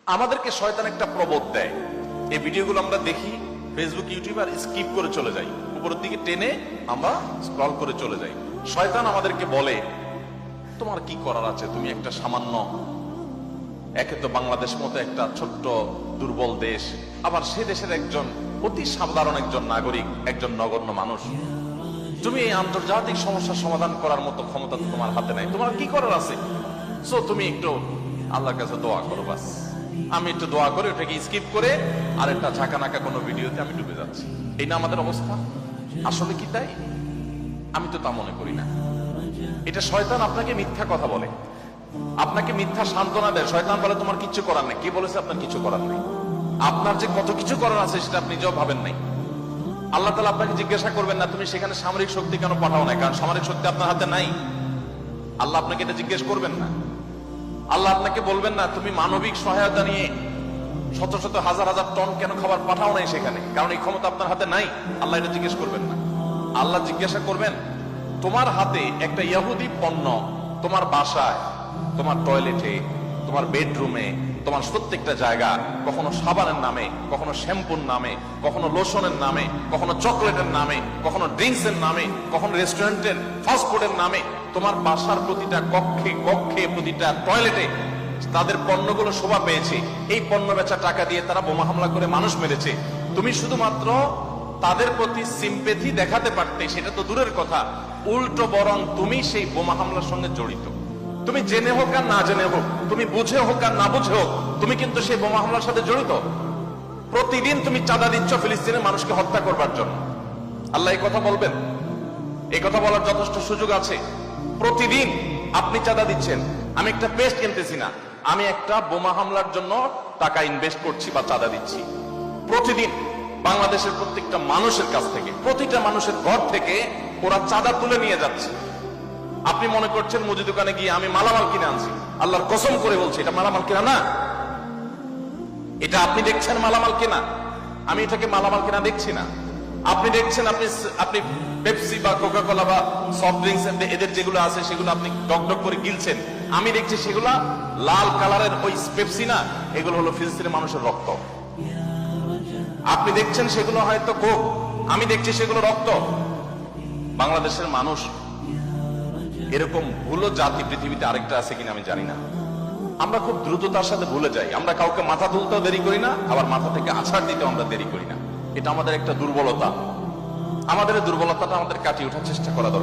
আমাদেরকে শয়তান একটা প্রবোধ দেয়। এই ভিডিওগুলো আমরা দেখি ফেসবুক, ইউটিউব, আর স্কিপ করে চলে যাই, উপরের দিকে টেনে আমরা স্ক্রল করে চলে যাই। শয়তান আমাদেরকে বলে, তোমার কি করার আছে? তুমি একটা সামান্য, একে তো বাংলাদেশ মতো একটা ছোট্ট দুর্বল দেশ, আবার সে দেশের একজন অতি সাধারণ একজন নাগরিক, একজন নগণ্য মানুষ। তুমি এই আন্তর্জাতিক সমস্যার সমাধান করার মতো ক্ষমতা তো তোমার হাতে নাই। তোমার কি করার আছে? সো তুমি একটু আল্লাহর কাছে দোয়া করো, বাস। আমি একটু দোয়া করে ওটাকে স্কিপ করে আর একটা ঝাঁকানাকা কোনো ভিডিওতে আমি ডুবে যাচ্ছি। এই না আমাদের অবস্থা? আসলে কি তাই? আমি তো তা মনে করি না। এটা শয়তান আপনাকে মিথ্যা কথা বলে, আপনাকে মিথ্যা সান্ত্বনা দেয়। শয়তান বলে তোমার কিচ্ছু করার নেই। কি বলেছে? আপনার কিছু করার নেই। আপনার যে কত কিছু করার আছে সেটা আপনি নিজেও ভাবেন নাই। আল্লাহ তাআলা আপনাকে জিজ্ঞাসা করবেন না তুমি সেখানে সামরিক শক্তি কেন পাঠাও না, কারণ সামরিক শক্তি আপনার হাতে নাই। আল্লাহ আপনাকে এটা জিজ্ঞেস করবেন না। আল্লাহ আপনাকে বলবেন না তুমি মানবিক সহায়তা নিয়ে শত শত হাজার হাজার টন কেন খাবার পাঠাও নাই সেখানে, কারণ এই ক্ষমতা আপনার হাতে নাই। আল্লাহ এটা জিজ্ঞেস করবেন না। আল্লাহ জিজ্ঞাসা করবেন তোমার হাতে একটা ইহুদি পণ্য তোমার বাসায়, তোমার টয়লেটে, তোমার বেডরুমে, তোমার প্রত্যেকটা জায়গা, কখনো সাবানের নামে, কখনো শ্যাম্পুর নামে, কখনো লোশনের নামে, কখনো চকলেটের নামে, কখনো ড্রিঙ্কসের নামে, কখনো রেস্টুরেন্টের ফাস্ট ফুডের নামে, তোমার বাসার প্রতিটা কক্ষে কক্ষে, প্রতিটা টয়লেটে তাদের পণ্যগুলো শোভা পেয়েছে। এই পণ্য বেচা টাকা দিয়ে তারা বোমা হামলা করে মানুষ মেরেছে। তুমি শুধুমাত্র তাদের প্রতি সিম্পেথি দেখাতে পারতে, সেটা তো দূরের কথা, উল্টো বরং তুমি সেই বোমা হামলার সঙ্গে জড়িত। তুমি জেনে হোক আর না জেনে হোক, তুমি বুঝে হোক আর না বুঝে হোক, তুমি কিন্তু সেই বোমা হামলার সাথে জড়িত। প্রতিদিন তুমি চাঁদা দিচ্ছ ফিলিস্তিনের মানুষকে হত্যা করবার জন্য। আল্লাহ এই কথা বলবেন? এই কথা বলার যথেষ্ট সুযোগ আছে। প্রতিদিন আপনি চাঁদা দিচ্ছেন। আমি একটা পেস্ট কিনতেছি না, আমি একটা বোমা হামলার জন্য টাকা ইনভেস্ট করছি বা চাঁদা দিচ্ছি। প্রতিদিন বাংলাদেশের প্রত্যেকটা মানুষের কাছ থেকে, প্রতিটা মানুষের ঘর থেকে ওরা চাঁদা তুলে নিয়ে যাচ্ছে। আপনি মনে করছেন মুদি দোকানে গিয়ে আমি মালামাল কিনে আনছি। আল্লাহর কসম করে বলছি এটা মালামাল কেনা না। এটা আপনি দেখছেন মালামাল কেনা, আমি এটাকে মালামাল কেনা দেখছি না। আপনি দেখছেন আপনি পেপসি বা কোকা কোলা বা সফট ড্রিঙ্কস এদের যেগুলো আছে সেগুলো আপনি ডক করে গিলছেন। আমি দেখছি সেগুলা লাল কালারের ওই পেপসি না, এগুলো হলো ফিলিস্তিনের মানুষের রক্ত। আপনি দেখছেন সেগুলো হয়তো কোক, আমি দেখছি সেগুলো রক্ত। বাংলাদেশের মানুষ এরকম ভুলো জাতি পৃথিবীতে আরেকটা আছে কিনা আমি জানি না। আমরা খুব দ্রুততার সাথে ভুলে যাই। আমরা কাউকে মাথা তুলতেও দেরি করি না, আবার মাথা থেকে আছাড় দিতেও আমরা দেরি করি না। এটা আমাদের একটা দুর্বলতা। আমাদের দুর্বলতাটা আমাদের কাটিয়ে ওঠার চেষ্টা করা দরকার।